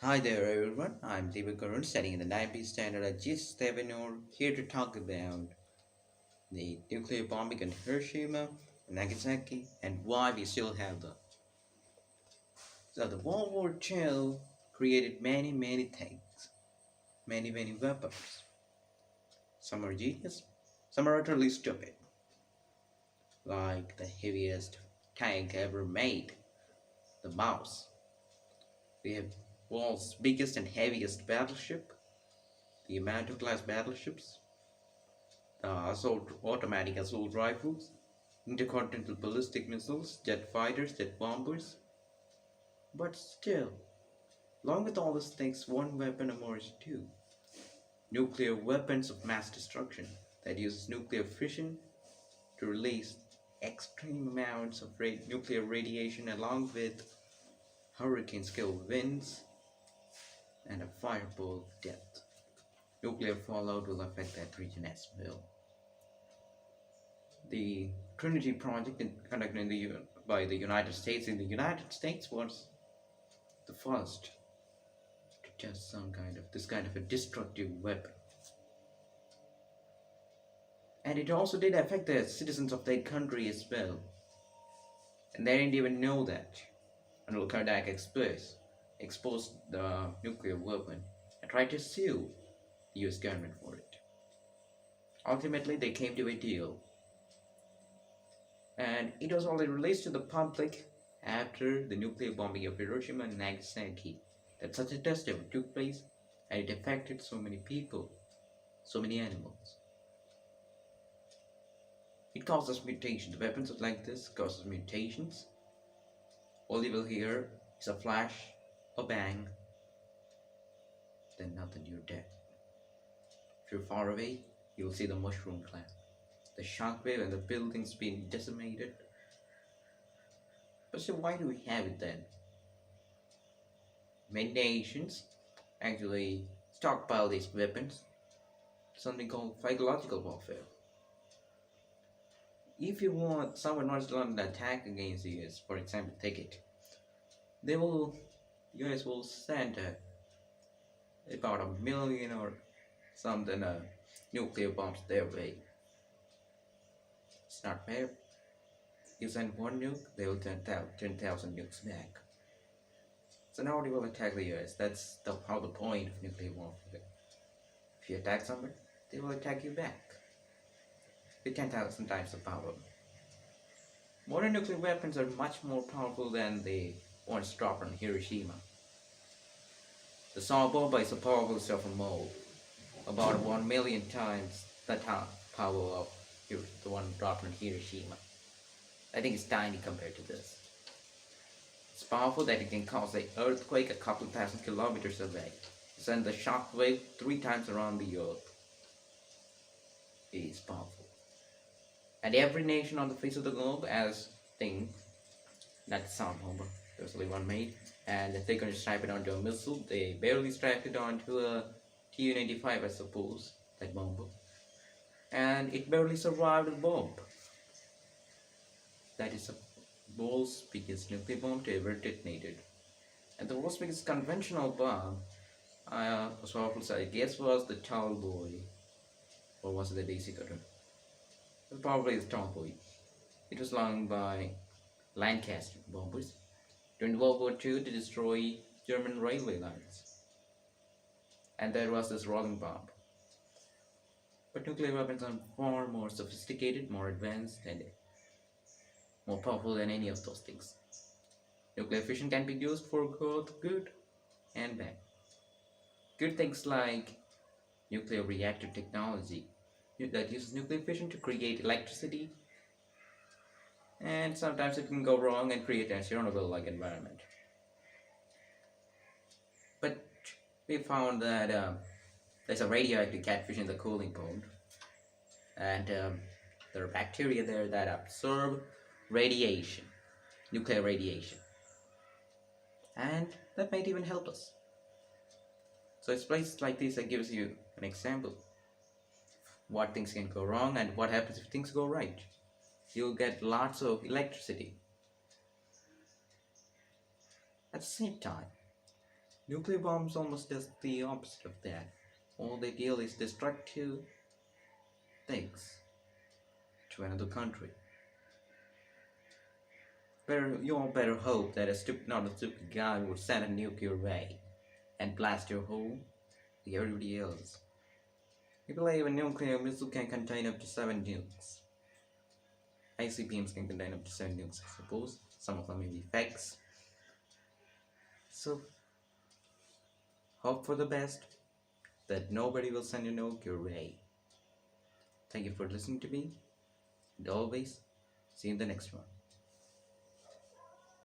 Hi there everyone, I'm Deepak Arun studying in the 9B standard at G7 here to talk about the nuclear bombing in Hiroshima and Nagasaki and why we still have them. So the World War II created many things, many weapons. Some are genius, some are utterly stupid, like the heaviest tank ever made, the mouse. We have world's biggest and heaviest battleship, the Yamato class battleships, automatic assault rifles, intercontinental ballistic missiles, jet fighters, jet bombers. But still, along with all these things, one weapon emerged too: nuclear weapons of mass destruction that uses nuclear fission to release extreme amounts of nuclear radiation along with hurricane scale winds and a fireball of death. Nuclear fallout will affect that region as well. The Trinity project conducted by the United States in the United States was the first to test this kind of a destructive weapon. And it also did affect the citizens of that country as well. And they didn't even know that until Kodak exposed the nuclear weapon and tried to sue the US government for it. Ultimately, they came to a deal, and it was only released to the public after the nuclear bombing of Hiroshima and Nagasaki that such a test ever took place, and it affected so many people, so many animals. It causes mutations. Weapons like this causes mutations. All you will hear is a flash, a bang, then nothing, you're dead. If you're far away, you'll see the mushroom cloud, the shockwave and the buildings being decimated. But so why do we have it then? Many nations actually stockpile these weapons, something called psychological warfare. If you want someone wants to launch an attack against the US, for example, take it. They will, US will send about 1 million or something nuclear bombs their way. It's not fair. You send one nuke, they will send 10,000 nukes back. So now they will attack the US. That's how the point of nuclear warfare. If you attack someone, they will attack you back with 10,000 times the power. Modern nuclear weapons are much more powerful than the ones dropped on Hiroshima. The saw bomb is a powerful stuff of mold, about 1 million times the power of the one dropped on Hiroshima. I think it's tiny compared to this. It's powerful that it can cause an earthquake a couple thousand kilometers away, send the shock wave 3 times around the earth. It is powerful. And every nation on the face of the globe has thing that's sound bomber. There's only one made, and if they're going to strap it onto a missile, they barely strapped it onto a Tu-95, I suppose, that bomber, and it barely survived the bomb. That is the world's biggest nuclear bomb to ever detonated, and the world's biggest conventional bomb. Was powerful, I guess, was the Tall Boy, or was it the Daisy Cutter? Probably the Tall Boy. It was launched by Lancaster bombers during World War II to destroy German railway lines. And there was this rolling bomb. But nuclear weapons are far more sophisticated, more advanced, and more powerful than any of those things. Nuclear fission can be used for both good and bad. Good things like nuclear reactor technology that uses nuclear fission to create electricity, and sometimes it can go wrong and create a Chernobyl-like environment. But we found that there's a radioactive catfish in the cooling pond, and there are bacteria there that absorb radiation, nuclear radiation, and that might even help us. So it's places like this that gives you an example what things can go wrong and what happens if things go right. You'll get lots of electricity. At the same time, Nuclear bombs almost does the opposite of that. All they deal is destructive things to another country. You all better hope that not a stupid guy will send a nuclear ray and blast your home like everybody else. We believe a nuclear missile can contain up to 7 nukes. ICBMs can contain up to 7 nukes, I suppose. Some of them may be fakes. So, hope for the best that nobody will send a nuclear ray. Thank you for listening to me, and always see you in the next one.